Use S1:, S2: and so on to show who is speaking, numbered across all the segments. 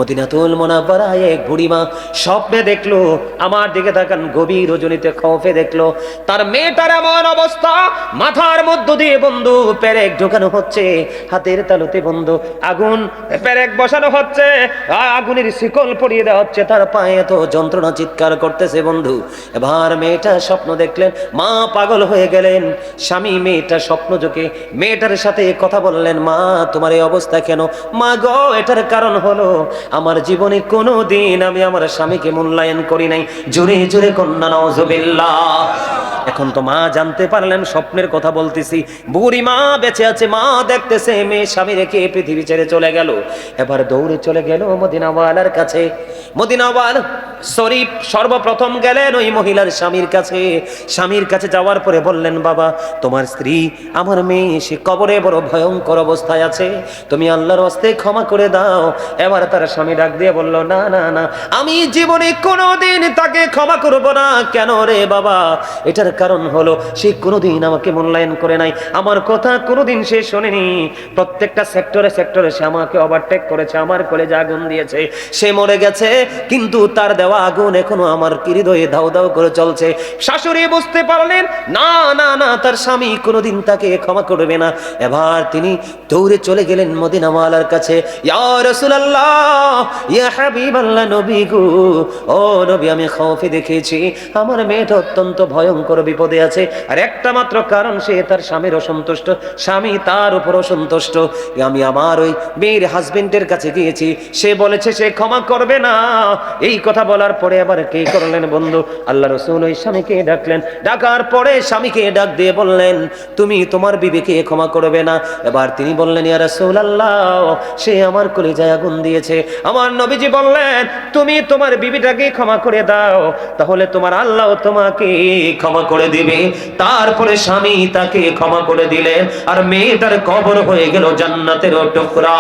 S1: মদিনাতুল মুনাওয়ারায় এক বুড়িমা স্বপ্নে দেখলো, আমার দিকে তাকান, গভীর রজনীতে খৌফে দেখলো তার মেয়েটার এমন অবস্থা, মাথার মধ্য দিয়ে বন্ধু পেরেক ঢোকানো হচ্ছে, হাতের তালুতে বন্ধু আগুন পেরেক বসানো হচ্ছে, আগুনের শিকল পরিয়ে দেওয়া হচ্ছে, তার পায়ে এত যন্ত্রণা, চিৎকার করতেছে বন্ধু। এবার মেয়েটা স্বপ্ন দেখলেন, মা পাগল হয়ে গেলেন। স্বামী মেয়েটা স্বপ্ন যোগে মেয়েটার সাথে কথা বললেন, মা তোমার এই অবস্থা কেন? মা গো, এটার কারণ হলো আমার জীবনে কোনো দিন আমি আমার স্বামীকে মূল্যায়ন করি নাই। জোরে জোরে কন্যা নাউজুবিল্লাহ। এখন তো মা জানতে পারলেন স্বপ্নের কথা বলতেছি, বুড়ি মা বেঁচে আছে, মা দেখতেছে মেয়ে স্বামী রেখে পৃথিবী ছেড়ে চলে গেল। এবার দৌড়ে চলে গেল মদিনাওয়ালার কাছে। মদিনাওয়ালা শরীফ সর্বপ্রথম গেলেন ওই মহিলার স্বামীর কাছে। স্বামীর কাছে যাওয়ার পরে বললেন, বাবা তোমার স্ত্রী আমার মেয়ে সে কবরে বড় ভয়ঙ্কর অবস্থায় আছে, তুমি আল্লাহর ওয়াস্তে ক্ষমা করে দাও। এবার তার স্বামী ডাক দিয়ে বলল, না না না, আমি জীবনে কোনোদিন তাকে ক্ষমা করব না। কেন রে বাবা? এটার কারণ হলো সে কোনোদিন আমাকে মূল্যায়ন করে নাই, আমার কথা কোনোদিন সে শোনেনি। প্রত্যেকটা সেক্টরে সেক্টরে সে আমাকে ওভারটেক করেছে, আমার কলেজে আগুন দিয়েছে, সে মরে গেছে, কিন্তু তার দেওয়া আগুন এখনো আমার হৃদয়ে দাউ দাউ করে চলছে। শাশুড়ি বুঝতে পারলেন না না না, তার স্বামী কোনোদিন তাকে ক্ষমা করবে না। এবার তিনি দৌড়ে চলে গেলেন মদিনাওয়ালার কাছে। ইয়া রাসূলুল্লাহ, ইয়া হাবিবাল্লাহ, নবী গো, ও নবী, আমি খৌফে দেখেছি আমার মেয়েটা অত্যন্ত ভয়ঙ্কর বিপদে আছে, আর একটা মাত্র কারণ সে তার স্বামীর অসন্তুষ্ট, স্বামী তার উপর অসন্তুষ্ট। আমি আমার ওই মেয়ের হাজবেন্ডের কাছে গিয়েছি, সে বলেছে সে ক্ষমা করবে না। এই কথা বলার পরে আবার কি করলেন বন্ধু? আল্লাহ রাসূল ওই স্বামীকে ডাকলেন, ডাকার পরে স্বামীকে ডাক দিয়ে বললেন, তুমি তোমার বিবিকে ক্ষমা করবে না? এবার তিনি বললেন, ইয়া রাসূলুল্লাহ, সে আমার কলিজায় আগুন দিয়েছে। আমার নবীজি বললেন, তুমি তোমার বিবিটাকে ক্ষমা করে দাও, তাহলে তোমার আল্লাহ তোমাকে ক্ষমা করে দিবে। তারপরে স্বামী তাকে ক্ষমা করে দিলেন, আর মেয়েটার কবর হয়ে গেল জান্নাতের টুকরা।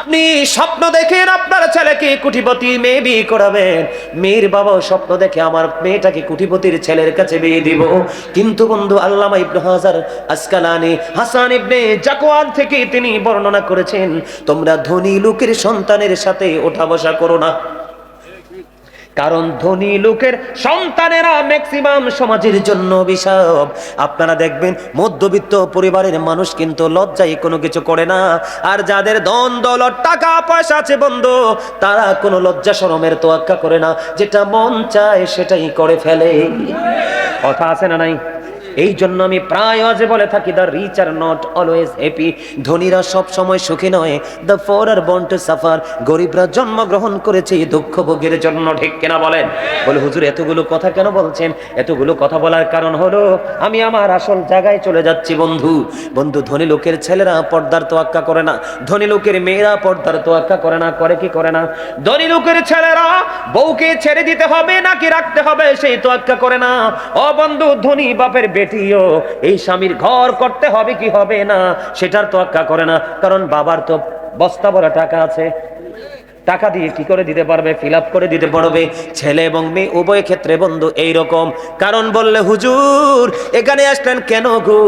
S1: আপনি স্বপ্ন দেখেন আপনার ছেলেকে কোটিপতি মেয়ে বিয়ে করাবেন, মেয়ের বাবা স্বপ্ন দেখে আমার মেয়েটাকে কোটিপতির ছেলের কাছে বিয়ে দিব। কিন্তু বন্ধু, আল্লামা ইবনে হাজার আসকালানি হাসান ইবনে জাকওয়ান থেকে তিনি বর্ণনা করেছেন, তোমরা ধনী লোকের সন্তানের সাথে ওঠা বসা করো না, কারণ ধনী লোকের সন্তানেরা ম্যাক্সিমাম সমাজের জন্য অভিশাপ। আপনারা দেখবেন মধ্যবিত্ত পরিবারের মানুষ কিন্তু লজ্জায় কোনো কিছু করে না, আর যাদের ধন দৌলত টাকা পয়সা আছে বন্ধু, তারা কোনো লজ্জা শরমের তোয়াক্কা করে না, যেটা মন চায় সেটাই করে ফেলে। কথা আছে না নাই? এই জন্য আমি প্রায় আজে বলে থাকি, the rich are not always happy. ধনীরা সব সময় সুখী নয়, the poor are born to suffer. গরিবরা জন্মগ্রহণ করেছে দুঃখ ভোগের জন্য। ঠিক কিনা বলেন? বলে হুজুর এতগুলো কথা কেন বলছেন? এতগুলো কথা বলার কারণ হলো আমি আমার আসল জায়গায় চলে যাচ্ছি বন্ধু। বন্ধু, ধনী লোকের ছেলেরা পর্দার তোয়াক্কা করে না, ধনী লোকের মেয়েরা পর্দার তোয়াক্কা করে না। করে কি করে না? ধনী লোকের ছেলেরা বউকে ছেড়ে দিতে হবে নাকি রাখতে হবে সেই তোয়াক্কা করে না। ও বন্ধু, ধনী বাপের বেটিও এই স্বামীর ঘর করতে হবে কি হবে না সেটার তোয়াক্কা করে না, কারণ বাবার তো বস্তা ভরা টাকা আছে, টাকা দিয়ে কি করে দিতে পারবে? ফিল আপ করে দিতে পারবে। ছেলে এবং মেয়ে উভয় ক্ষেত্রে বন্ধু এইরকম। কারণ বললে, হুজুর এখানে আসলেন কেন গো?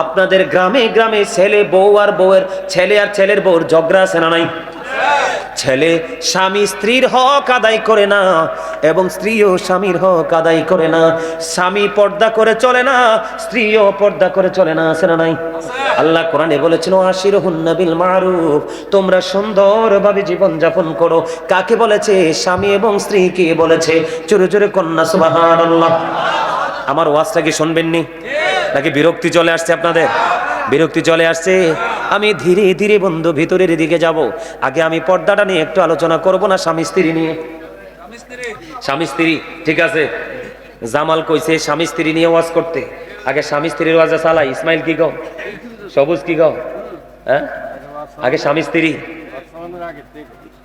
S1: আপনাদের গ্রামে গ্রামে ছেলে বউ আর বউয়ের ছেলে আর ছেলের বউর ঝগড়া আছে না নাই? ছেলে স্বামী স্ত্রীর হক আদায় করে না, এবং স্ত্রীও স্বামীর হক আদায় করে না। স্বামী পর্দা করে চলে না, স্ত্রীও পর্দা করে চলে না, আছে না নাই? আল্লাহ কোরআনে বলেছিল, আশিরুহুন্না বিল মারুফ, তোমরা সুন্দরভাবে জীবন যাপন করো। কাকে বলেছে? স্বামী এবং স্ত্রীকে বলেছে। জোরে জোরে কন্যা সুবহানাল্লাহ। আমার ওয়াজটা কি শুনবেননি নাকি বিরক্তি চলে আসছে আপনাদের? বিরক্তি চলে আসছে? আমি ধীরে ধীরে বন্ধু ভিতরের দিকে যাব। আগে আমি পর্দাটা নিয়ে একটু আলোচনা করব না স্বামী স্ত্রী নিয়ে? স্বামী স্ত্রী ঠিক আছে, জামাল কইছে স্বামী স্ত্রী নিয়ে ওয়াজ করতে। আগে স্বামী স্ত্রীর ওয়াজে চালাই। ইসমাইল কি গো? সবুজ কি গো? হ্যাঁ, আগে স্বামী স্ত্রী।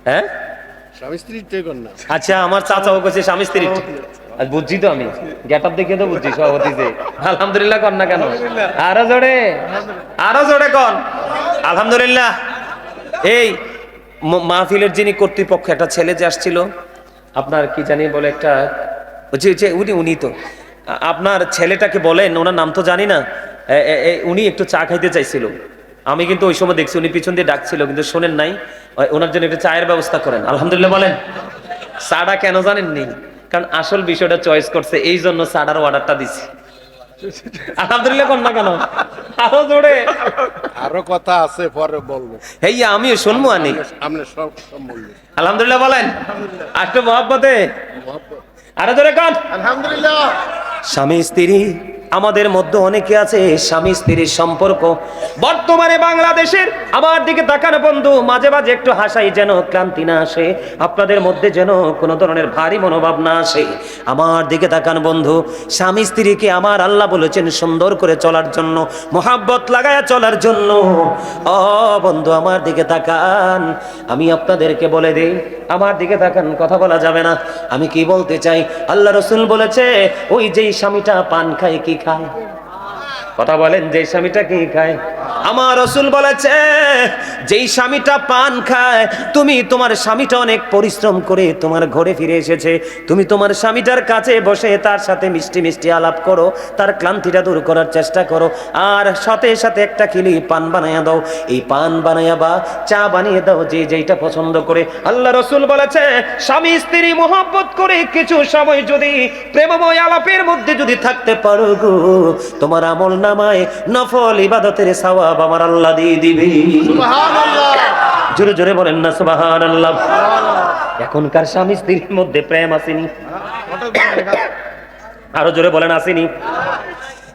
S1: হ্যাঁ, আচ্ছা, আমার চাচাও কইছে স্বামী স্ত্রী। বুঝছি তো, আমি গেট আপ দেখে তো বুঝছি সভাপতি যে। আলহামদুলিল্লাহ কন না কেন? আরো জোরে, আরো জোরে কন আলহামদুলিল্লাহ। এই মাহফিলের যিনি কর্তৃপক্ষ, একটা ছেলে যে আসছিল, আপনার কি জানি বলে একটা, উনি তো আপনার ছেলেটাকে বলেন, ওনার নাম তো জানি না, উনি একটু চা খাইতে চাইছিল। আমি কিন্তু ওই সময় দেখছি উনি পিছন দিয়ে ডাকছিল, কিন্তু শোনেন নাই। ওনার জন্য একটা চায়ের ব্যবস্থা করেন। আলহামদুলিল্লাহ বলেন। চাটা কেন জানেননি? কারণ আসল বিষয়টা চয়েস করছে, এই জন্য চাটার অর্ডারটা দিছি। আলহামদুলিল্লাহ কোন না কেন? আরো জোরে।
S2: আরো কথা আছে, পরে বলবো।
S1: হেইয়া আমিও শুনবো আনি।
S2: আপনি সব বলবেন।
S1: আলহামদুলিল্লাহ বলেন। আজকে মহব্বতে আরো জোরে কান।
S2: আলহামদুলিল্লাহ।
S1: স্বামী স্ত্রী, আমাদের মধ্যে অনেকে আছে স্বামী স্ত্রীর সম্পর্ক বর্তমানে বাংলাদেশের, আমার দিকে তাকান বন্ধু, মাঝে মাঝে একটু হাসাই যেন ক্লান্তি না আসে, আপনাদের মধ্যে যেন কোনো ধরনের ভারী মনোভাব না আসে। আমার দিকে তাকান বন্ধু, স্বামী স্ত্রীকে আমার আল্লাহ বলেছেন সুন্দর করে চলার জন্য, মোহাব্বত লাগায়া চলার জন্য। ও বন্ধু আমার দিকে তাকান, আমি আপনাদেরকে বলে দেই, আমার দিকে তাকান, কথা বলা যাবে না। আমি কি বলতে চাই, আল্লাহ রসুল বলেছে ওই যেই স্বামীটা পান খায় কি খায়? কথা বলেন, যেই স্বামীটা কি খায়? আমার রসুল বলেছে যেই স্বামীটা পান খায়, তুমি তোমার স্বামীটা অনেক পরিশ্রম করে তোমার ঘরে ফিরে এসেছে, তুমি তোমার স্বামীটার কাছে বসে তার সাথে মিষ্টি মিষ্টি আলাপ করো, তার ক্লান্তিটা দূর করার চেষ্টা করো, আর সাথে সাথে একটা কিলি পান বানাইয়া দাও। এই পান বানাইয়া বা চা বানিয়ে দাও, যে যেইটা পছন্দ করে। আল্লাহ রসুল বলেছে স্বামী স্ত্রী মোহাব্বত করে কিছু সময় যদি প্রেমময় আলাপের মধ্যে যদি থাকতে পারো গো, তোমার আমল নামায় নফল ইবাদতের সওয়াব আমার আল্লাহ দিয়ে দিবে।
S2: সুবহানাল্লাহ।
S1: জোরে জোরে বলেন না সুবহানাল্লাহ। এখনকার স্বামী স্ত্রীর মধ্যে প্রেম আসেনি? আরো জোরে বলেন আসেনি?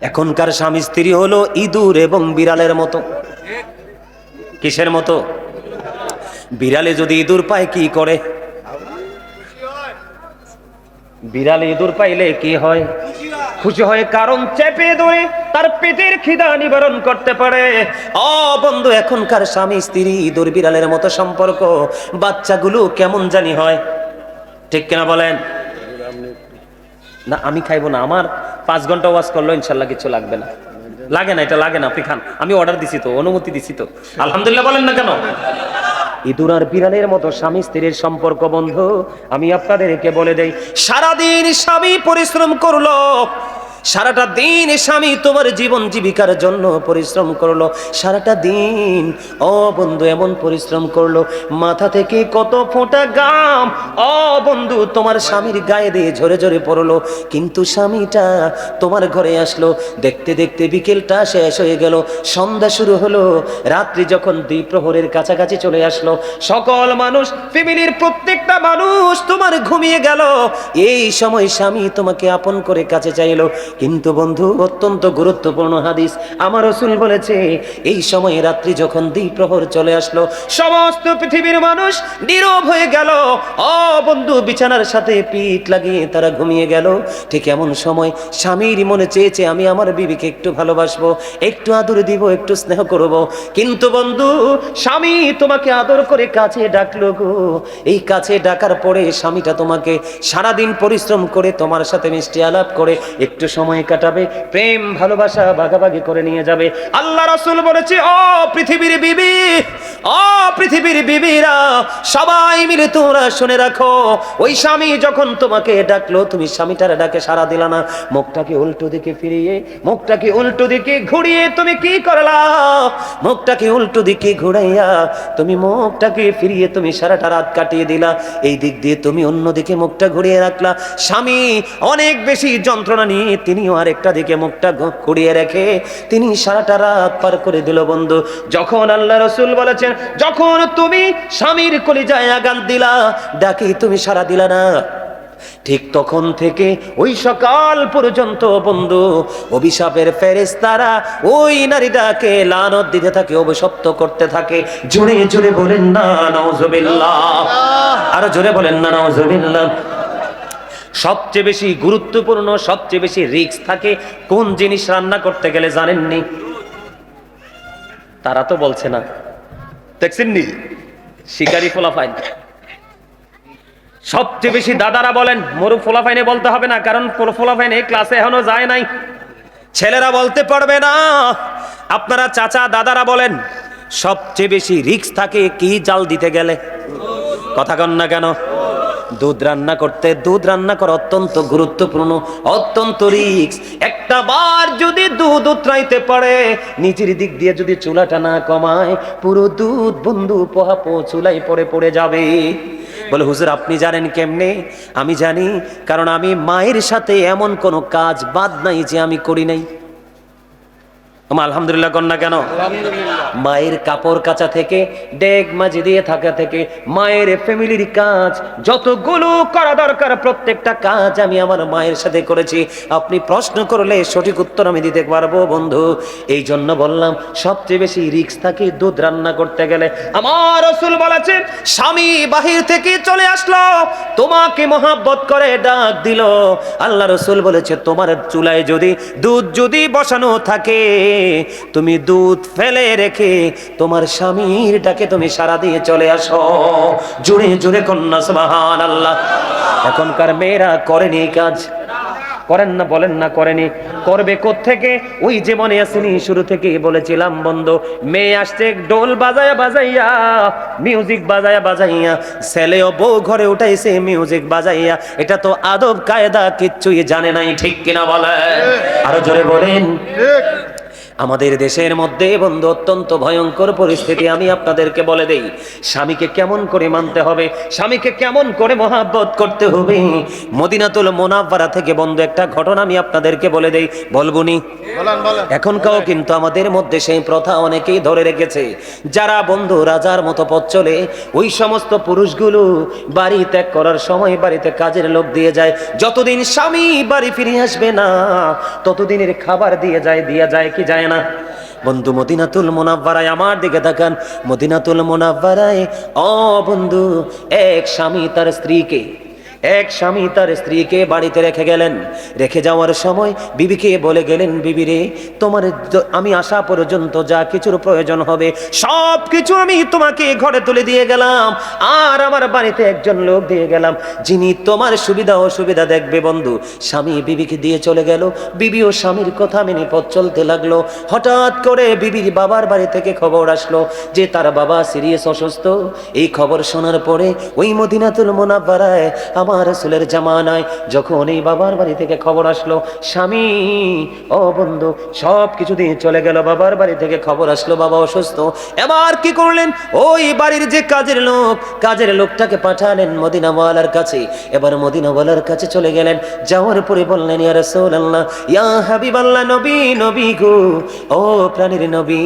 S1: এখনকার স্বামী স্ত্রী হলো ইঁদুর এবং বিড়ালের মতো। কিসের মতো? বিড়ালে যদি ইঁদুর পায় কি করে? বিড়ালে ইঁদুর পাইলে কি হয়? খুশি হয়, কারণ চেপে ধরে তার পেটের খিদা নিবারণ করতে পারে। ও বন্ধু, এখনকার স্বামী স্ত্রী ইঁদুর বিড়ালের মতো সম্পর্ক, বাচ্চাগুলো কেমন জানি হয়, ঠিক কিনা বলেন? না আমি খাইবো না, আমার 5 ঘন্টা ওয়াজ করলো ইনশাল্লাহ কিছু লাগবে না। লাগে না, এটা লাগে না, আপনি খান, আমি অর্ডার দিছি তো, অনুমতি দিছি তো। আলহামদুলিল্লাহ বলেন না কেন? ইঁদুর আর বিড়ালের মতো স্বামী স্ত্রীর সম্পর্ক বন্ধু। আমি আপনাদেরকে বলে দেই, সারাদিন স্বামী পরিশ্রম করলো, সারাটা দিন স্বামী তোমার জীবন জীবিকার জন্য পরিশ্রম করলো, সারাটা দিন ও বন্ধু এমন পরিশ্রম করলো, মাথা থেকে কত ফোঁটা ঘাম ও বন্ধু তোমার স্বামীর গায়ে দিয়ে ঝরে ঝরে পড়লো, কিন্তু স্বামীটা তোমার ঘরে আসলো, দেখতে দেখতে বিকেলটা শেষ হয়ে গেল, সন্ধ্যা শুরু হলো, রাত্রি যখন দ্বিপ্রহরের কাছাকাছি চলে আসলো, সকল মানুষ, ফ্যামিলির প্রত্যেকটা মানুষ তোমার ঘুমিয়ে গেল, এই সময় স্বামী তোমাকে আপন করে কাছে চাইলো। কিন্তু বন্ধু, অত্যন্ত গুরুত্বপূর্ণ হাদিস, আমার রাসূল বলেছে এই সময় রাত্রি যখন দ্বিপ্রহর চলে আসলো, সমস্ত পৃথিবীর মানুষ নীরব হয়ে গেল, ও বন্ধু বিছানার সাথে পিঠ লাগিয়ে তারা ঘুমিয়ে গেল। ঠিক এমন সময় স্বামীর মনে চেয়েছে আমি আমার বিবিকে একটু ভালোবাসবো, একটু আদর দিব, একটু স্নেহ করব, কিন্তু বন্ধু স্বামী তোমাকে আদর করে কাছে ডাকলো গো, এই কাছে ডাকার পরে স্বামীটা তোমাকে সারাদিন পরিশ্রম করে তোমার সাথে মিষ্টি আলাপ করে একটু সময় কাটাবে, প্রেম ভালোবাসা ভাগাভাগি করে নিয়ে যাবে। আল্লাহ রাসূল বলেছে ও পৃথিবীর বিবি, ও পৃথিবীর বিবিরা সবাই মিলে তোমরা শুনে রাখো, ওই স্বামী যখন তোমাকে ডাকলো তুমি স্বামীটার ডাকে সাড়া দিলা না, মুখটাকে উল্টো দিকে ফিরিয়ে, মুখটাকে উল্টো দিকে ঘুরিয়ে তুমি কি করলা? মুখটাকে উল্টো দিকে ঘুরাইয়া তুমি মুখটাকে ফিরিয়ে তুমি সারাটা রাত কাটিয়ে দিলা, এই দিক দিয়ে তুমি অন্যদিকে মুখটা ঘুরিয়ে রাখলা। স্বামী অনেক বেশি যন্ত্রণা নিয়ে তিনিও আরেকটা দিকে মুখটা ঘুরিয়ে রেখে তিনি সারাটা রাত পার করে দিল। বন্ধু, যখন আল্লাহ রাসূল বলেছেন যখন তুমি স্বামীর কলিজায় আঘাত দিলা, ডাকি তুমি সাড়া দিলা না, ঠিক তখন থেকে ওই সকাল পর্যন্ত বন্ধু অভিশাপের ফেরেশতারা ওই নারীটাকে লানত দিতে থাকে, অভিশপ্ত করতে থাকে। জোরে জোরে বলেন না নাউজুবিল্লাহ, আর জোরে বলেন না নাউজুবিল্লাহ। সবচেয়ে বেশি গুরুত্বপূর্ণ, সবচেয়ে বেশি রিস্ক থাকে কোন জিনিস রান্না করতে গেলে জানেননি? তারা তো বলছে না, দেখছেননি? শিকারি ফলাফাইন। সবচেয়ে বেশি দাদারা বলেন, মরু ফলাফাইনে বলতে হবে না, কারণ ফলাফাইনে ক্লাসে এখনো যায় নাই, ছেলেরা বলতে পারবে না। আপনারা চাচা দাদারা বলেন, সবচেয়ে বেশি রিস্ক থাকে কি জাল দিতে গেলে? কথা কন না কেন? দুধ রান্না করতে, দুধ রান্না করা অত্যন্ত গুরুত্বপূর্ণ, অত্যন্ত রিস্ক। একটা একটা বার যদি দুধ উতরাইতে পারে, নিচের দিক দিয়ে যদি চুলাটা না কমায়, পুরো দুধ বন্ধু পোহাপো চুলাই পড়ে যাবে। বলে হুজুর আপনি জানেন কেমনে? আমি জানি, কারণ আমি মায়ের সাথে এমন কোনো কাজ বাদ নাই যে আমি করি নাই। আলহামদুলিল্লাহ কন্যা কেন? মায়ের কাপড় কাচা থেকে, ডেক মাঝে দিয়ে থাকা থেকে, মায়ের ফ্যামিলির কাজ যতগুলো করা দরকার প্রত্যেকটা কাজ আমি আমার মায়ের সাথে করেছি। আপনি প্রশ্ন করলে সঠিক উত্তর আমি দিতে পারবো বন্ধু। এই জন্য বললাম সবচেয়ে বেশি রিস্ক থাকে দুধ রান্না করতে গেলে। আমার রাসূল বলেছেন, স্বামী বাহির থেকে চলে আসলো, তোমাকে মহাব্বত করে ডাক দিল, আল্লাহ রাসূল বলেছে তোমার চুলায় দুধ যদি বসানো থাকে, তুমি দুধ ফেলে রেখে তোমার স্বামীর ডাকে তুমি সাড়া দিয়ে চলে আসো। জোরে জোরে কন্যা সুবহানাল্লাহ। এখনকার মেয়েরা করেনি কাজ, করেন না, বলেন না করেনি, করবে কোত্থেকে? ওই যে মনে আসেনি শুরু থেকে বলেছিলাম বন্ধু, মেয়ে আসছে ডোল বাজাইয়া মিউজিক বাজাইয়া, ছেলেও বউ ঘরে উঠাইছে মিউজিক বাজাইয়া। এটা তো আদব কায়দা কিচ্ছুই জানে নাই, ঠিক কিনা বলে? আরো জোরে বলেন।
S2: ঠিক।
S1: আমাদের দেশের মধ্যে বন্ধু অত্যন্ত ভয়ঙ্কর পরিস্থিতি। আমি আপনাদেরকে বলে দেই স্বামীকে কেমন করে মানতে হবে, স্বামীকে কেমন করে মহাব্বত করতে হবে। মদিনাতুল মুনাওয়ারা থেকে বন্ধু একটা ঘটনা আমি আপনাদেরকে বলে দেই, বলবুনি?
S2: বলেন বলেন।
S1: এখনকাও কিন্তু আমাদের মধ্যে সেই প্রথা অনেকেই ধরে রেখেছে, যারা বন্ধু রাজার মতো পথ চলে, ওই সমস্ত পুরুষগুলো বাড়ি ত্যাগ করার সময় বাড়িতে কাজের লোক দিয়ে যায়। যতদিন স্বামী বাড়ি ফিরে আসবে না ততদিনের খাবার দিয়ে যায় কি যায় না? বন্ধু মদিনাতুল মুনাওয়ারায় আমার দিকে তাকান, মদিনাতুল মুনাওয়ারায় ও বন্ধু এক স্বামী তার স্ত্রীকে বাড়িতে রেখে গেলেন। রেখে যাওয়ার সময় বিবিকে বলে গেলেন, বিবি রে, তোমার আমি আসা পর্যন্ত যা কিছুর প্রয়োজন হবে সব কিছু আমি তোমাকে ঘরে তুলে দিয়ে গেলাম, আর আমার বাড়িতে একজন লোক দিয়ে গেলাম যিনি তোমার সুবিধা অসুবিধা দেখবে। বন্ধু স্বামী বিবিকে দিয়ে চলে গেল, বিবিও স্বামীর কথা মেনে পথ চলতে লাগলো। হঠাৎ করে বিবির বাবার বাড়ি থেকে খবর আসলো যে তার বাবা সিরিয়াস অসুস্থ। এই খবর শোনার পরে ওই মদিনাতুল মুনাওয়ারায় আমার রাসূলের জামানায় যখন এই বাবার বাড়ি থেকে খবর আসলো স্বামী ও বন্ধু সব কিছু দিয়ে চলে গেল, বাবার বাড়ি থেকে খবর আসলো বাবা অসুস্থ। এবার কি করলেন? ওই বাড়ির যে কাজের লোকটাকে পাঠালেন মদিনাওয়ালার কাছে। এবার মদিনাওয়ালার কাছে চলে গেলেন, যাওয়ার পরে বললেন, ইয়া রাসূলুল্লাহ, ইয়া হাবিবাল্লাহ, নবী গো, ও প্রাণীর নবী,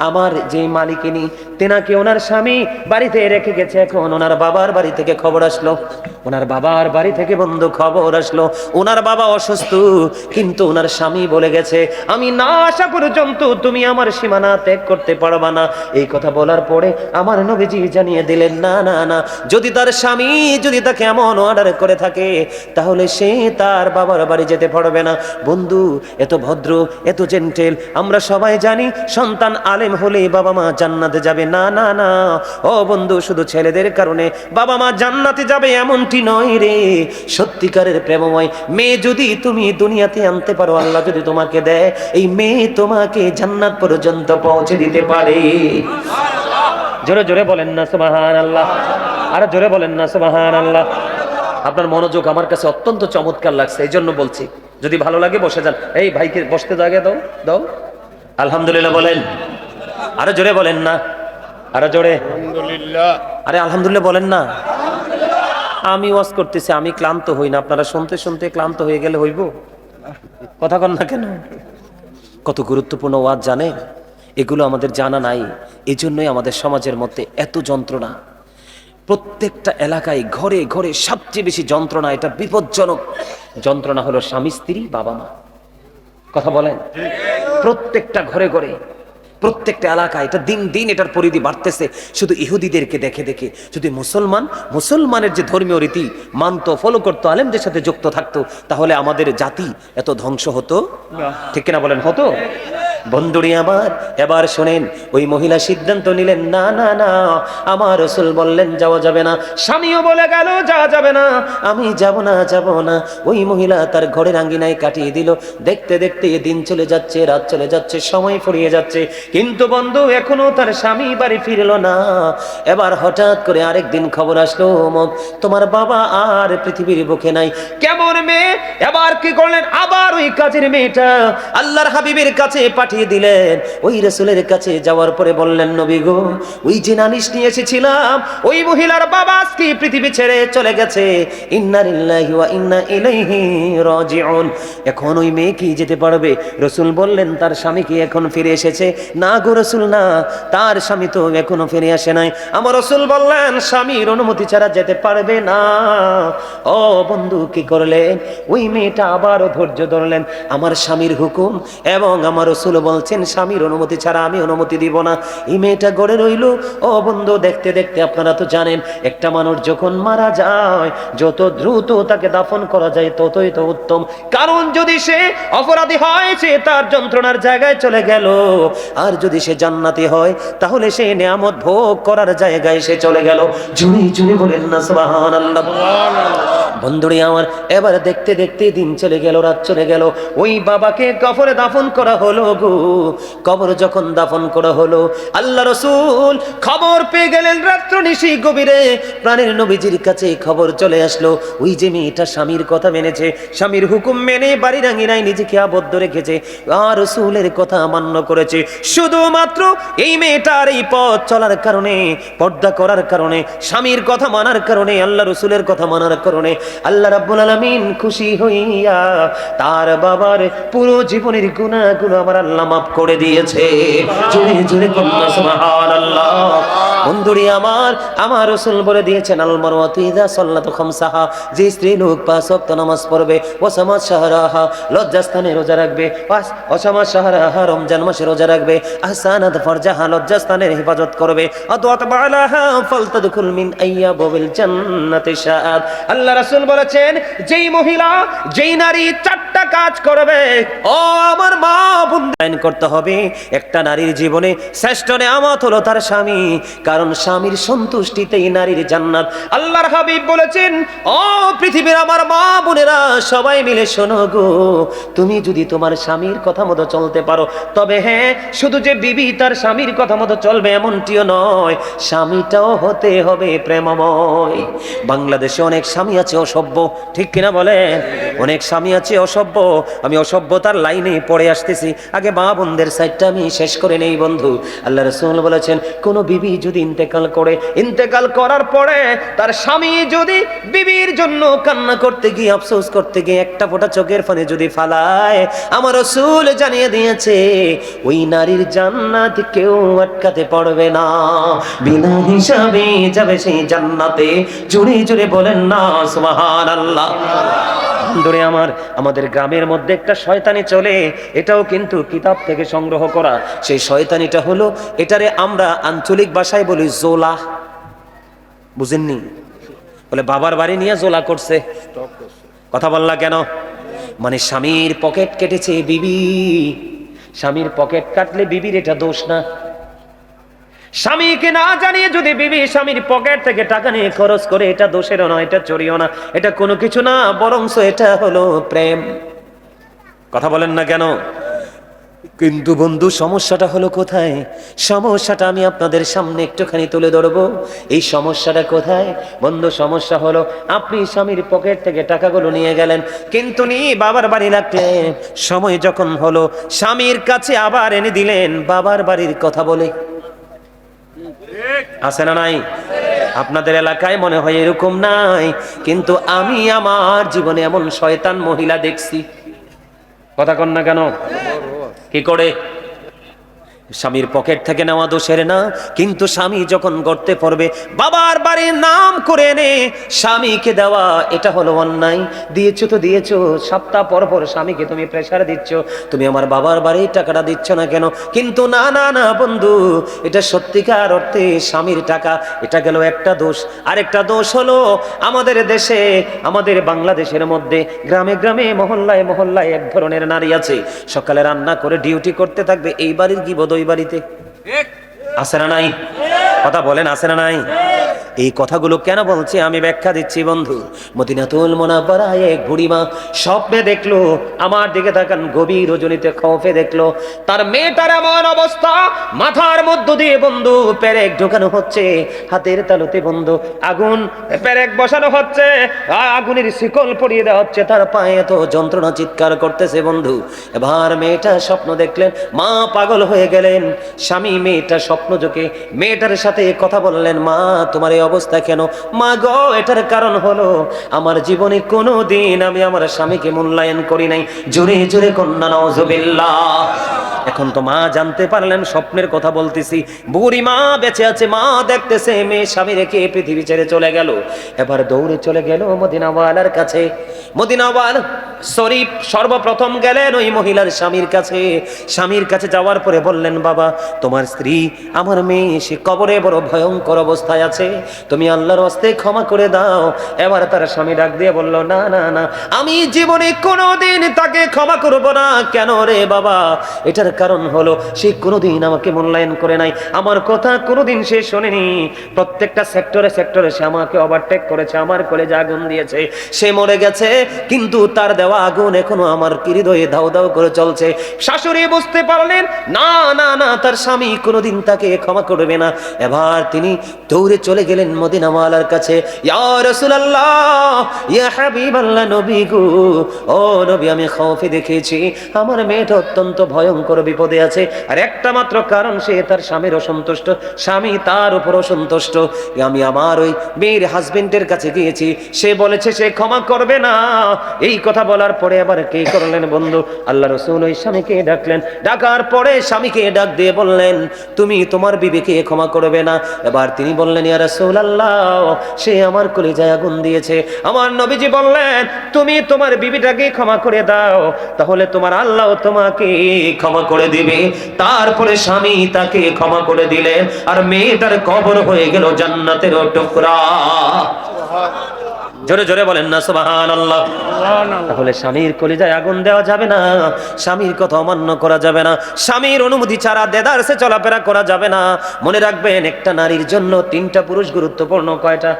S1: আমার যে মালিকিনী তেনাকে ওনার স্বামী বাড়িতে রেখে গেছে। এখন ওনার বাবার বাড়ি থেকে খবর আসলো, ওনার বাবার বাড়ি থেকে বন্ধু খবর আসলো ওনার বাবা অসুস্থ, কিন্তু ওনার স্বামী বলে গেছে আমি না আসা পর্যন্ত তুমি আমার সীমানা ত্যাগ করতে পারবা না। এই কথা বলার পরে আমার নবীজি জানিয়ে দিলেন, না না না, যদি তার স্বামী যদি তাকে এমন অর্ডার করে থাকে তাহলে সে তার বাবার বাড়ি যেতে পারবে না। বন্ধু এত ভদ্র, এত জেন্টেল, আমরা সবাই জানি সন্তান আলেম হলে বাবা মা জান্নাতে যাবে। না না না ও বন্ধু, শুধু ছেলেদের কারণে বাবা মা জান্নাতে যাবে এমনটি নয় রে। সত্যিকারের প্রেমময় মেয়ে যদি তুমি দুনিয়াতে আনতে পারো, আল্লাহ যদি তোমাকে দেয়, এই মেয়ে তোমাকে জান্নাত পর্যন্ত পৌঁছে দিতে পারে। জোরে জোরে বলেন না সুবহানাল্লাহ, আর জোরে বলেন না সুবহানাল্লাহ। আপনার মনোযোগ আমার কাছে অত্যন্ত চমৎকার লাগছে, এই জন্য বলছি। যদি ভালো লাগে বসে যান। এই ভাইকে বসতে জায়গা দাও। আলহামদুলিল্লাহ বলেন, আরো জোরে বলেন না, আরো জোরে।
S2: আলহামদুলিল্লাহ।
S1: আরে আলহামদুলিল্লাহ বলেন না। আমি ওয়াজ করতেছি, আমি ক্লান্ত হই না, আপনারা শুনতে শুনতে ক্লান্ত হয়ে গেলে হইব? কথা কন না কেন? কত গুরুত্বপূর্ণ ওয়াজ জানেন? এগুলো আমাদের জানা নাই, এই জন্যই আমাদের সমাজের মধ্যে এত যন্ত্রণা। প্রত্যেকটা এলাকায় ঘরে ঘরে সবচেয়ে বেশি যন্ত্রণা, এটা বিপজ্জনক যন্ত্রণা হলো স্বামী স্ত্রী বাবা মা। কথা বলেন? প্রত্যেকটা ঘরে ঘরে, প্রত্যেকটা এলাকায় এটা দিন দিন এটার পরিধি বাড়তেছে। শুধু ইহুদিদেরকে দেখে দেখে যদি মুসলমানের যে ধর্মীয় রীতি মানতো, ফলো করতো, আলেমদের সাথে যুক্ত থাকতো, তাহলে আমাদের জাতি এত ধ্বংস হতো? ঠিক কিনা বলেন? হতো? বন্ধুরি আমার, এবার শোনেন, ওই মহিলা সিদ্ধান্ত নিলেন, না না না, আমার রাসূল বললেন যাওয়া যাবে না, স্বামীও বলে গেল যাওয়া যাবে না, আমি যাব না যাব না। ওই মহিলা তার ঘরের আঙ্গিনায় কাটিয়ে দিল। দেখতে দেখতে দিন চলে যাচ্ছে, রাত চলে যাচ্ছে, সময় ফুরিয়ে যাচ্ছে, কিন্তু বন্ধু এখনো তার স্বামী বাড়ি ফিরলো না। এবার হঠাৎ করে আরেকদিন খবর আসলো, অমুক তোমার বাবা আর পৃথিবীর বুকে নাই। কেমন মেয়ে! এবার কি করলেন? আবার ওই কাজের মেয়েটা আল্লাহর হাবিবের কাছে পাঠিয়ে দিলেন। ওই রাসূলের কাছে যাওয়ার পরে বললেন, নবী গো, ওই যে নালিশ নিয়ে এসেছিলাম, ওই মহিলার বাবা আজকে পৃথিবী ছেড়ে চলে গেছে, ইন্না লিল্লাহি ওয়া ইন্না ইলাইহি রাজিউন। এখন ওই মেয়ে কি যেতে পারবে? রাসূল বললেন, তার স্বামী কি এখন ফিরে এসেছে? না গো রাসূল, না, তার স্বামী তো এখনো ফিরে আসে নাই। আমার রাসূল বললেন, স্বামীর অনুমতি ছাড়া যেতে পারবে না। ও বন্ধু, কি করলেন? ওই মেয়েটা আবারও ধৈর্য ধরলেন, আমার স্বামীর হুকুম এবং আমার রাসূল বলছেন স্বামীর অনুমতি ছাড়া আমি অনুমতি দিব না। এই মেয়েটা গড়ে রইল। ও বন্ধু, দেখতে দেখতে আপনারা তো জানেন, একটা মানুষ যখন মারা যায়, যত দ্রুত তাকে দাফন করা যায় ততই তো উত্তম। কারণ যদি সে অপরাধী হয়, সে তার যন্ত্রণার জায়গায় চলে গেল, আর যদি সে জান্নাতি হয়, তাহলে সে নিয়ামত ভোগ করার জায়গায় সে চলে গেল। জুনি জুনি বলেন না সুবহানাল্লাহ। বন্ধুরি আমার, এবার দেখতে দেখতে দিন চলে গেল, রাত চলে গেল। ওই বাবাকে কবরে দাফন করা হলো গো। কবর যখন দাফন করা হলো, আল্লাহ রাসূল খবর পেয়ে গেলেন রাত্র নিশি গভীরে। প্রাণের নবীজির কাছে খবর চলে আসলো, ওই যে মেয়েটা স্বামীর কথা মেনেছে, স্বামীর হুকুম মেনে বাড়ির আঙিনায় নিজেকে আবদ্ধ রেখেছে, আর রাসূলের কথা মান্য করেছে। শুধুমাত্র এই মেয়েটার এই পথ চলার কারণে, পর্দা করার কারণে, স্বামীর কথা মানার কারণে, আল্লাহ রাসূলের কথা মানার কারণে আল্লাহ রাব্বুল আলামিন খুশি হইয়া তার বাবার পুরো জীবনের গুনাহগুলো আমার আল্লাহ মাফ করে দিয়েছে। জোরে জোরে কন্যা সুবহানাল্লাহ। বন্ধুরি আমার, আমার রাসূল বলে দিয়েছেন, আল মারওয়াতু ইযা সাল্লাতু খামসাহা, যে স্ত্রী লোক 5 ওয়াক্ত নামাজ পড়বে, ওয়াসামাত শাহরাহা, লজ্জাস্থানে রোজা রাখবে, ওয়াসামাত শাহরাহা, রমজান মাসে রোজা রাখবে, আহসানাত ফারজাহা, লজ্জাস্থানের হিফাজত করবে, আদওয়াত বালাহা ফালতাদখুল মিন আইয়াবিল জান্নাতি শাআত। আল্লাহ রাসূল বলেছেন, যেই মহিলা, যেই নারী 4টা কাজ করবে, ও আমার মা বোন, করতে হবে। একটা নারীর জীবনে শ্রেষ্ঠ নেয়ামত হলো তার স্বামী, কারণ স্বামীর সন্তুষ্টিতেই নারীর জান্নাত। আল্লাহর হাবিব বলেছেন, ও পৃথিবীর আমার মা বোনেরা, সবাই মিলে শোনো গো, তুমি যদি তোমার স্বামীর কথা মতো চলতে পারো, তবে হ্যাঁ, শুধু যে বিবি তার স্বামীর কথা মতো চলবে এমনটিও নয়, স্বামীটাও হতে হবে প্রেমময়। বাংলাদেশে অনেক স্বামী আছে অসভ্য, ঠিক কিনা বলেন? অনেক স্বামী আছে অসভ্য। আমি অসভ্যতার লাইনে পড়ে আসতেছি, আগে মা বোনদের সাইডটা আমি শেষ করে নেই বন্ধু। আল্লাহ রাসূল বলেছেন, কোন বিবি যদি ইন্তেকাল করে, ইন্তেকাল করার পরে তার স্বামী যদি বিবির জন্য কান্না করতে গিয়ে, আফসোস করতে গিয়ে একটা ফোঁটা চোখের পানি যদি ফালায়, আমার রাসূল জানিয়ে দিয়েছে, ওই নারীর জান্নাত কেউ আটকাতে পারবে না, বিনা হিসাবে যাবে সেই জান্নাতে। জোরে জোরে বলেন না সুবহানাল্লাহ। ধরে আমার, আমাদের গ্রামের মধ্যে একটা শয়তানি চলে, এটাও কিন্তু কিতাব থেকে সংগ্রহ করা। সেই শয়তানিটা হলো, এটারে আমরা আঞ্চলিক ভাষায় বলি জোলা। বুঝেননি? বলে বাবার বাড়ি নিয়ে জোলা করছে। কথা বললা কেন? মানে স্বামীর পকেট কেটেছে বিবি। স্বামীর পকেট কাটলে বিবির এটা দোষ না। স্বামীকে না জানিয়ে যদি বিবি স্বামীর পকেট থেকে টাকা নিয়ে খরচ করে, এটা দোষেরও না, এটা চুরিও না, এটা কোনো কিছু না, বরঞ্চ এটা হলো প্রেম। কথা বলেন না কেন? কিন্তু বন্ধু, সমস্যাটা হলো কোথায়? সমস্যাটা আমি আপনাদের সামনে একটুখানি তুলে ধরবো। এই সমস্যাটা কোথায় বন্ধু? সমস্যা হলো, আপনি স্বামীর পকেট থেকে টাকাগুলো নিয়ে গেলেন, কিন্তু নিয়ে বাবার বাড়ি রাখলেন। সময় যখন হলো, স্বামীর কাছে আবার এনে দিলেন বাবার বাড়ির কথা বলে। আছে না নাই? আপনাদের এলাকায় মনে হয় এরকম নাই, কিন্তু আমি আমার জীবনে এমন শয়তান মহিলা দেখছি। কথা কন না কেন? কি করে? স্বামীর পকেট থেকে নেওয়া দোষের না, কিন্তু স্বামী যখন গড়তে পড়বে বাবার বাড়ির নাম করে এনে স্বামীকে দেওয়া, এটা হলো অন্যায়। দিয়েছো তো দিয়েছো, সপ্তাহ পর পর স্বামীকে তুমি প্রেসার দিচ্ছ, তুমি আমার বাবার বাড়ির টাকাটা দিচ্ছ না কেন? কিন্তু না না না বন্ধু, এটা সত্যিকার অর্থে স্বামীর টাকা। এটা গেল একটা দোষ। আরেকটা দোষ হলো আমাদের দেশে, আমাদের বাংলাদেশের মধ্যে গ্রামে গ্রামে মহল্লায় মহল্লায় এক ধরনের নারী আছে, সকালে রান্না করে ডিউটি করতে থাকবে, এই বাড়ির গিবদ ওই বাড়িতে। আছে না নাই? কথা বলেন, আছে না নাই? এই কথাগুলো কেন বলছি আমি ব্যাখ্যা দিচ্ছি বন্ধু। মদিনাতুল মুনাওয়ারায় এক বুড়িমা স্বপ্নে দেখলো, আমার দিকে তাকান, গভীর রজনীতে খৌফে দেখলো তার মেয়েটার এমন অবস্থা, মাথার মধ্য দিয়ে বন্ধু পেরেক ঢোকানো হচ্ছে, হাতের তালুতে বন্ধু আগুন পেরেক বসানো হচ্ছে, আগুনের শিকল পরিয়ে দেওয়া হচ্ছে, তার পায়ে এত যন্ত্রণা, চিৎকার করতেছে বন্ধু। এবার মেয়েটা স্বপ্ন দেখলেন, মা পাগল হয়ে গেলেন। স্বামী মেয়েটা স্বপ্ন যোগে মেয়েটার সাথে কথা বললেন, মা তোমার এই অবস্থা কেন? মা গো, এটার কারণ হলো আমার জীবনে কোনো দিন আমি আমার স্বামীকে মূল্যায়ন করি নাই। জোরে জোরে কন্যা নাউজুবিল্লাহ। এখন তো মা জানতে পারলেন স্বপ্নের কথা বলতেছি, বুড়ি মা বেঁচে আছে, মা দেখতেছে মেয়ে স্বামী রেখে পৃথিবী ছেড়ে চলে গেল। এবার দৌড়ে চলে গেল মদিনাওয়ালার কাছে। মদিনাওয়ালা শরীফ সর্বপ্রথম গেলেন ওই মহিলার স্বামীর কাছে। স্বামীর কাছে যাওয়ার পরে বললেন, বাবা তোমার স্ত্রী আমার মেয়ে সে কবরে বড় ভয়ঙ্কর অবস্থায় আছে, তুমি আল্লাহর হস্তে ক্ষমা করে দাও। এবার তার স্বামী ডাক দিয়ে বলল, না না না, আমি জীবনে কোনোদিন তাকে ক্ষমা করব না। কেন রে বাবা? এটার কারণ হলো সে কোনোদিন আমাকে মূল্যায়ন করে নাই, আমার কথা কোনোদিন সে শোনেনি। প্রত্যেকটা সেক্টরে সেক্টরে সে আমাকে ওভারটেক করেছে, আমার কলেজে আগুন দিয়েছে, সে মরে গেছে, কিন্তু তার দেওয়া আগুন এখনো আমার হৃদয়ে দাউ দাউ করে চলছে। শাশুড়ি বুঝতে পারলেন না না না, তার স্বামী কোনোদিন তাকে ক্ষমা করবে না। এবার তিনি দৌড়ে চলে গেলেন মদিনাওয়ালার কাছে। ইয়া রাসূলুল্লাহ, ইয়া হাবিবাল্লাহ, নবী গো, ও নবী, আমি খৌফে দেখেছি আমার মেয়েটা অত্যন্ত ভয়ঙ্কর বিপদে আছে, আর একটা মাত্র কারণ, সে তার স্বামীর অসন্তুষ্ট, স্বামী তার উপর অসন্তুষ্ট। আমি আমার ওই মেয়ের হাজবেন্ডের কাছে গিয়েছি, সে বলেছে সে ক্ষমা করবে না। এই কথা বলার পরে আবার কি করলেন বন্ধু? আল্লাহ রাসূল ওই স্বামীকে ডাকলেন, ডাকার পরে স্বামীকে ডাক দিয়ে বললেন, তুমি তোমার বিবিকে ক্ষমা করবে না? এবার তিনি বললেন, ইয়া রাসূলুল্লাহ, সে আমার কলিজায় আগুন দিয়েছে। আমার নবীজি বললেন, তুমি তোমার বিবিটাকে ক্ষমা করে দাও, তাহলে তোমার আল্লাহ তোমাকে ক্ষমা করে দিবে। তারপরে স্বামী তাকে ক্ষমা করে দিলেন, আর মেয়েটার কবর হয়ে গেল জান্নাতের টুকরা। জোরে জোরে বলেন না সুবহানাল্লাহ। তাহলে স্বামীর কলিজায় আগুন দেওয়া যাবে না, স্বামীর কথা অমান্য করা যাবে না, স্বামীর অনুমতি ছাড়া দেদারসে চলাফেরা করা যাবে না। মনে রাখবেন, একটা নারীর জন্য তিনটা পুরুষ গুরুত্বপূর্ণ। কয়টা?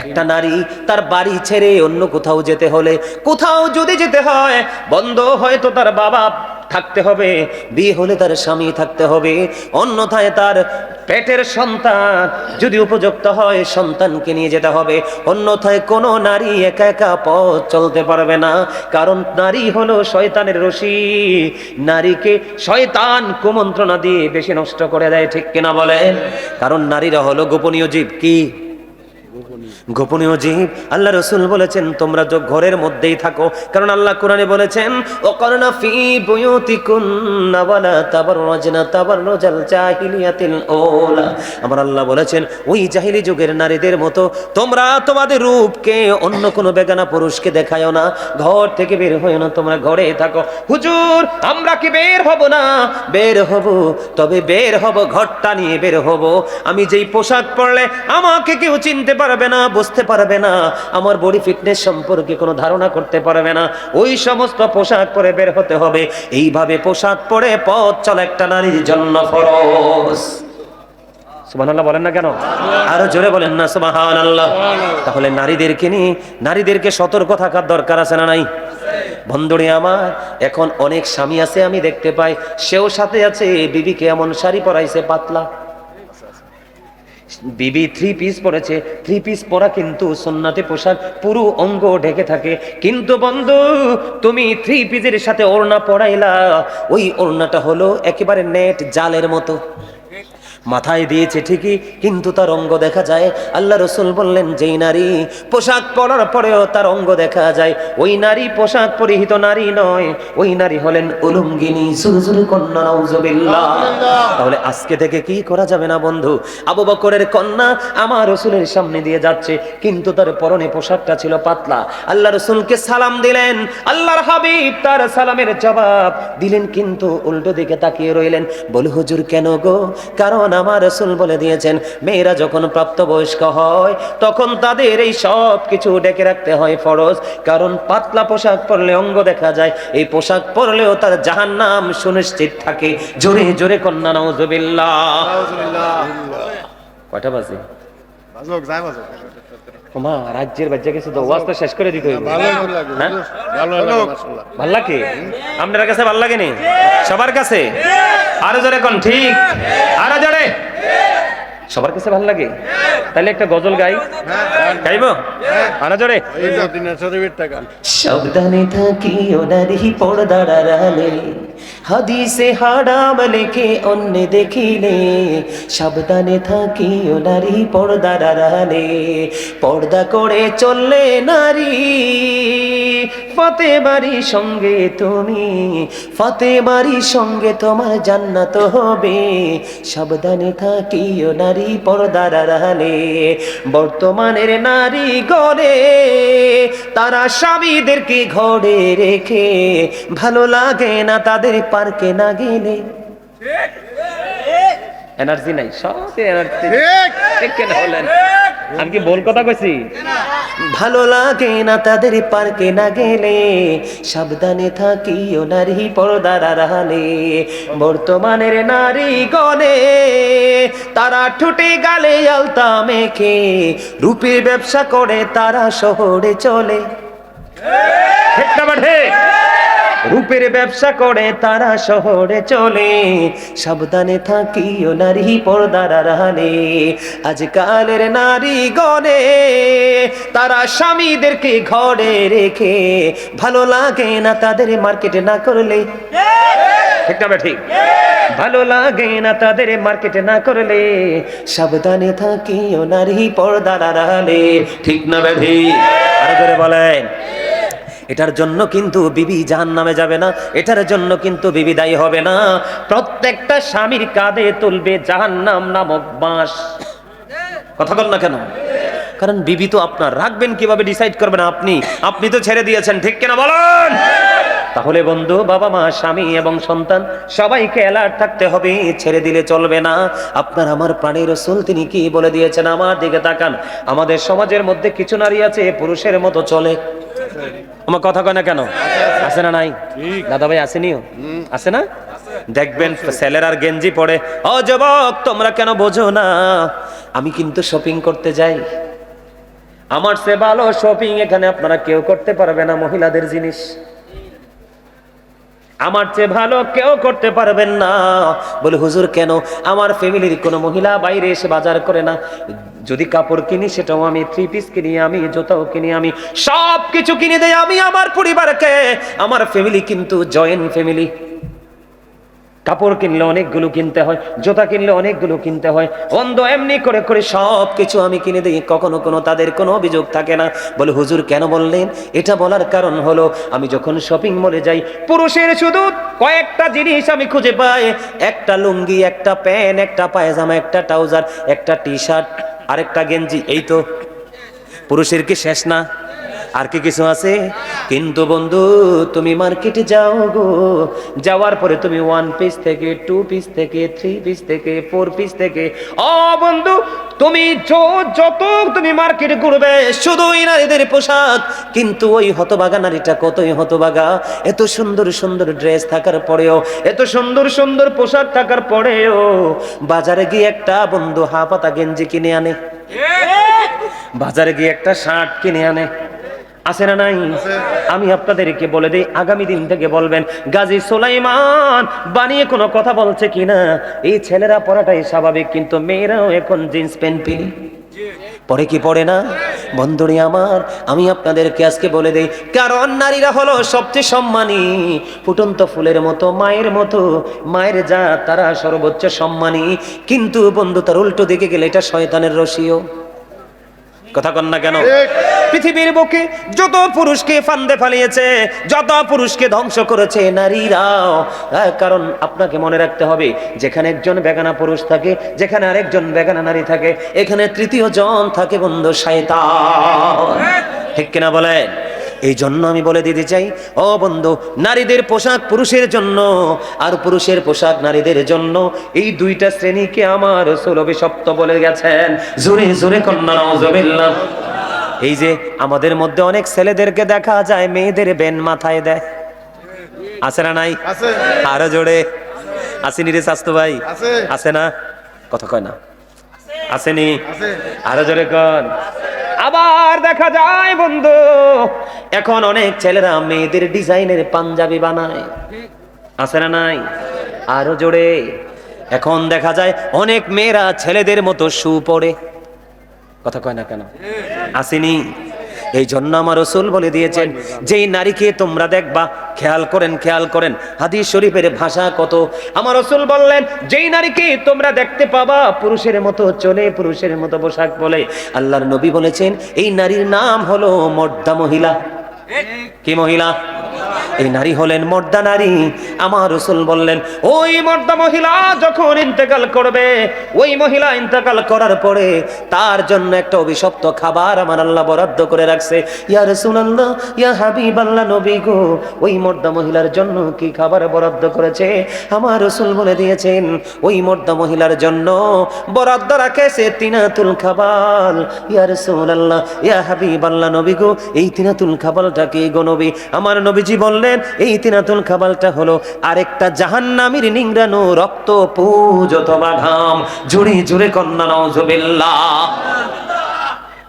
S1: একটা নারী তার বাড়ি ছেড়ে অন্য কোথাও যেতে হলে, কোথাও যদি যেতে হয় বন্ধ, হয়তো তার বাবা থাকতে হবে, বিয়ে হলে তার স্বামী থাকতে হবে, অন্যথায় তার পেটের সন্তান যদি উপযুক্ত হয় সন্তানকে নিয়ে যেতে হবে, অন্যথায় কোনো নারী একা একা পথ চলতে পারবে না। কারণ নারী হলো শয়তানের রশি, নারীকে শয়তান কুমন্ত্রণা দিয়ে বেশি নষ্ট করে দেয়, ঠিক কিনা বলেন? কারণ নারীরা হলো গোপনীয় জীব। কি গোপনীয় জীব? আল্লাহ রাসূল বলেছেন তোমরা ঘরের মধ্যেই থাকো, কারণ আল্লাহ কোরআনে বলেছেন, ওয়াকারনা ফি বুয়ুতিকুন্না ওয়ালা তাবাররাজনা তাবাররুজাল জাহিলিয়াতিল উলা। আমার আল্লাহ বলেছেন, ওই জাহিলি যুগের নারীদের মতো তোমরা তোমাদের রূপকে অন্য কোনো বেগানা পুরুষকে দেখায়ও না, ঘর থেকে বের হয়ো না, তোমরা ঘরে থাকো। হুজুর, আমরা কি বের হব না? বের হব, তবে বের হব ঘরটা নিয়ে বের হব। আমি যেই পোশাক পরলে আমাকে কেউ চিনতে পারবে না, বুঝতে পারবে না, আমার বডি ফিটনেস সম্পর্কে কোনো ধারণা করতে পারবে না, ওই সমস্ত পোশাক পরে বের হতে হবে। এইভাবে পোশাক পরে পথ চলা একটা নারীর জন্য ফরজ। সুবহানাল্লাহ বলেন না কেন? আরো জোরে বলেন না সুবহানাল্লাহ। তাহলে নারীদেরকে নিয়ে নারীদেরকে সতর্ক থাকার দরকার আছে না নাই? বন্ধুরে আমার, এখন অনেক স্বামী আছে আমি দেখতে পাই, সেও সাথে আছে, বিবিকে এমন শাড়ি পরাইছে পাতলা, বিবি থ্রি পিস পরেছে, থ্রি পিস পরা কিন্তু সুন্নাতে পোশাক, পুরো অঙ্গ ঢেকে থাকে, কিন্তু বন্ধু তুমি থ্রি পিসের সাথে ওড়না পরাইলা, ওই ওড়নাটা হলো একেবারে নেট জালের মতো। মাথায় দিয়েছে ঠিকই, কিন্তু তার অঙ্গ দেখা যায়। আল্লাহ রসুল বললেন, যেই নারী পোশাক পরার পরেও তার অঙ্গ দেখা যায়, ওই নারী পোশাক পরিহিত নারী নয়, ওই নারী হলেন উলঙ্গিনী। সুরজুর কন্যা, নাউজুবিল্লাহ। তাহলে আজকে থেকে কি করা যাবে না বন্ধু? আবু বকরের কন্যা আমার রসুলের সামনে দিয়ে যাচ্ছে, কিন্তু তার পরনে পোশাকটা ছিল পাতলা। আল্লাহ রসুলকে সালাম দিলেন, আল্লাহর হাবিব তার সালামের জবাব দিলেন, কিন্তু উল্টো দিকে তাকিয়ে রইলেন। বলে, হুজুর কেন গো? কারণ আমার রসুল বলে দিয়েছেন, মেয়েরা যখন প্রাপ্তবয়স্ক হয় তখন তাদের এই সব কিছু ডেকে রাখতে হয় ফরজ। কারণ পাতলা পোশাক পরলে অঙ্গ দেখা যায়, এই পোশাক পরলেও তার জাহান্নাম সুনিশ্চিত থাকে। জোরে জোরে কন্যা, নাউজুবিল্লাহ। কয়টা বাজে? ওমা, রাজ্যের বাজ্যা কিছু তো ওয়াজটা শেষ করে দিতে হইবে। হ্যাঁ? ভাল লাগে আপনার কাছে? ভাল লাগেনি সবার কাছে? আরো জোরে কোন, ঠিক আরো জোরে। সবার কাছে ভাল লাগে? তাহলে একটা গজল গাই, গাইবো? আরো জোরে। সাবধানে থাকিও নারী পর্দার আড়ালে, হাদিসে হারাম লেখে অন্য দেখিলে। সাবধানে থাকিও নারী পর্দার আড়ালে, পর্দা করে চললে নারী ফাতেমারি সঙ্গে তুমি, ফাতেমারি সঙ্গে তোমার জান্নাত হবে। সাবধানে থাকিও নারী পর্দার আড়ালে। বর্তমানের নারী গড়ে তারা স্বামীদেরকে ঘরে রেখে, ভালো লাগে না তাদের পার্কে না গেলে। এনার্জি নাই, সব এনার্জি ঠিক কেন হলেন? আমি কি ভুল কথা কইছি? ভালো লাগে না তাদের পার্কে না গেলে, সাবধানে থাকিও নারী পর্দার আড়ালে। বর্তমানের নারী গণে তারা ঠোঁটে গালে আলতা মেখে, রূপের ব্যবসা করে তারা শহরে চলে। ঠিক না বাঠে? রূপের ব্যবসা করে তারা শহরে চলে। সাবধানে থাকিও নারী পর্দার আড়ালে। আজকালের নারী গণে তারা স্বামীদেরকে ঘরে রেখে, ভালো লাগে না তাদের মার্কেটে না করলে। ঠিক না ঠিক? ভালো লাগে না তাদের মার্কেটে না করলে। সাবধানে থাকিও নারী পর্দার আড়ালে। ঠিক না ব্যাধি? আরো করে বলেন। এটার জন্য কিন্তু বিবি জাহান্নামে যাবে না, এটার জন্য কিন্তু বিবি দায়ী হবে না। প্রত্যেকটা স্বামীর কাঁধে তুলবে জাহান্নাম নামক বাঁশ। কথা বল না কেন? কারণ বিবি তো আপনার, রাখবেন কিভাবে ডিসাইড করবেন আপনি। আপনি তো ছেড়ে দিয়েছেন, ঠিক কিনা বলেন? তাহলে বন্ধু, বাবা মা, স্বামী এবং সন্তান সবাইকে অ্যালার্ট থাকতে হবে, ছেড়ে দিলে চলবে না। আপনার আমার প্রাণের রাসূল তিনি কি বলে দিয়েছেন? আমার দিকে তাকান। আমাদের সমাজের মধ্যে কিছু নারী আছে পুরুষের মতো চলে। আমার কথা কয় না কেন? আছে না নাই? দাদা ভাই আসেনিও? আছে না? দেখবেন ছেলেরার গেঞ্জি পরে, ও যুবক তোমরা কেন বোঝো না, আমি কিন্তু শপিং করতে যাই, আমার চেয়ে ভালো শপিং এখানে আপনারা কেউ করতে পারবে না। মহিলাদের জিনিস আমার চেয়ে ভালো কেউ করতে পারবেন না। বলে, হুজুর কেন? আমার ফ্যামিলির কোনো মহিলা বাইরে এসে বাজার করে না। যদি কাপড় কিনি সেটাও আমি, 3 পিস কিনি আমি, জুতাও কিনি আমি, সব কিছু কিনে দেই আমি আমার পরিবারকে। আমার ফ্যামিলি কিন্তু জয়েন্ট ফ্যামিলি। কাপড় কিনলে অনেকগুলো কিনতে হয়, জুতা কিনলে অনেকগুলো কিনতে হয়, অন্ধ এমনি করে করে সব কিছু আমি কিনে দিই, কখনো কোনো তাদের কোনো অভিযোগ থাকে না। বলে, হুজুর কেন বললেন? এটা বলার কারণ হলো, আমি যখন শপিং মলে যাই, পুরুষের শুধু কয়েকটা জিনিস আমি খুঁজে পাই, একটা লুঙ্গি, একটা প্যান্ট, একটা পায়জামা, একটা ট্রাউজার, একটা টি শার্ট, আরেকটা গেঞ্জি। এই তো পুরুষের কি শেষ না? আর কি কিছু আছে? কিন্তু বন্ধু, তুমি মার্কেটে যাও গো, যাওয়ার পরে তুমি 1 পিস থেকে 2 পিস থেকে 3 পিস থেকে 4 পিস থেকে, ও বন্ধু তুমি যত তুমি মার্কেটে ঘুরবে শুধুই নারীদের পোশাক। কিন্তু ওই হতবাগা নারীটা কতই হতবাগা, এত সুন্দর সুন্দর ড্রেস থাকার পরেও, এত সুন্দর সুন্দর পোশাক থাকার পরেও বাজারে গিয়ে একটা বন্ধু হাফাতা গেঞ্জি কিনে আনে, বাজারে গিয়ে একটা শার্ট কিনে আনে। আছে না নাই? আমি আপনাদেরকে বলে দিই, আগামী দিন থেকে বলবেন গাজী সুলাইমান বানিয়ে কোনো কথা বলছে কিনা। এই ছেলেরা পরাটাই স্বাভাবিক, কিন্তু মেয়েরাও এখন জিন্স প্যান্ট পিনি পরে কি পড়ে না? বন্ধুরি আমার, আমি আপনাদেরকে আজকে বলে দেই, কারণ নারীরা হলো সবচেয়ে সম্মানী, ফুটন্ত ফুলের মতো, মায়ের মতো, মায়ের যা তারা সর্বোচ্চ সম্মানী। কিন্তু বন্ধু তার উল্টো দিকে গেলে এটা শয়তানের রশিও। কথা কন না কেন?
S2: ঠিক।
S1: পৃথিবীর বুকে যত পুরুষকে ফান্দে ফালিয়েছে, যত পুরুষকে ধ্বংস করেছে নারীরাও। কারণ আপনাকে মনে রাখতে হবে, যেখানে একজন বেগানা পুরুষ থাকে, যেখানে আরেকজন বেগানা নারী থাকে, এখানে তৃতীয় জন থাকে বন্ধু শয়তান। ঠিক কিনা বলেন? এই জন্য আমি বলে দিতে চাই, ও বন্ধু, নারীদের পোশাক পুরুষের জন্য আর পুরুষের পোশাক নারীদের জন্য। এই দুইটা শ্রেণীকে আমার রাসূল অভিশপ্ত বলে গেছেন। জোরে জোরে কন্যা নাউজুবিল্লাহ। এই যে আমাদের মধ্যে অনেক ছেলেদেরকে দেখা যায় মেয়েদের বেন মাথায় দেয়, আছে না নাই?
S2: আছে।
S1: আরো জোরে আসেনি রে স্বাস্থ্য ভাই?
S2: আছে।
S1: আছে না? কথা কয় না? আসেনি?
S2: আছে।
S1: আরো জোরে কন। আবার দেখা যায় বন্ধু, এখন অনেক ছেলেরা মেয়েদের ডিজাইনের পাঞ্জাবি বানায়, আছে না নাই? আরো জোরে। এখন দেখা যায় অনেক মেয়েরা ছেলেদের মতো শু পরে, কথা কয় না কেন? আসেনি? এই জন্য আমার রাসূল বলে দিয়েছেন, যেই নারীকে তোমরা দেখবা, খেয়াল করেন, খেয়াল করেন হাদিস শরীফের ভাষা কত। আমার রাসূল বললেন, যেই নারীকে তোমরা দেখতে পাবা পুরুষের মতো চলে, পুরুষের মতো পোশাক পরে, আল্লাহর নবী বলেছেন এই নারীর নাম হলো মর্দা মহিলা। কি মহিলা? এই নারী হলেন মর্দা নারী। আমার রাসূল বললেন, ওই মর্দা মহিলা যখন ইন্তেকাল করবে, ওই মহিলা ইন্তেকাল করার পরে তার জন্য একটা অভিশপ্ত খাবার আমার আল্লাহ বরাদ্দ করে রাখছে। ইয়া রাসূলুল্লাহ, ইয়া হাবিবাল্লাহ, নবী গো, ওই মর্দা মহিলার জন্য কি খাবার বরাদ্দ করেছে? আমার রাসূল বলে দিয়েছেন, ওই মর্দা মহিলার জন্য বরাদ্দ রাখেছে তিনাতুল খাবাল। ইয়া রাসূলুল্লাহ, ইয়া হাবিবাল্লাহ, নবী গো, এই তিনাতুল খাবালটা কি গো নবী? আমার নবীজি বললেন, এই তিনাতুল খাবালটা হলো আরেকটা জাহান্নামীর নিংড়ানো রক্ত, পুজ অথবা ঘাম। জোরে জোরে কন্যা নাউজুবিল্লাহ।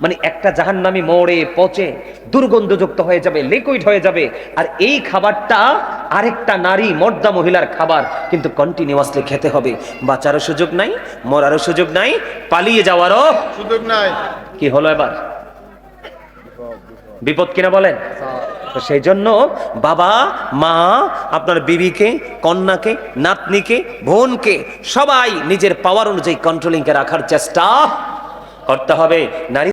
S1: মানে একটা জাহান্নামী মরে পচে দুর্গন্ধযুক্ত হয়ে যাবে, লিকুইড হয়ে যাবে, আর এই খাবারটা আরেকটা নারী মর্দা মহিলার খাবার, কিন্তু কন্টিনিউয়াসলি খেতে হবে। বাঁচারও সুযোগ নাই, মরারও সুযোগ নাই, পালিয়ে যাওয়ারও
S2: সুযোগ নাই।
S1: কি হলো এবার? বিপদ কিনা বলেন? তো সেই জন্য বাবা মা আপনার বিবিকে, কন্যাকে, নাতনিকে, বোনকে সবাই নিজের পাওয়ার অনুযায়ী কন্ট্রোলিং কে রাখার চেষ্টা করতে হবে। নারী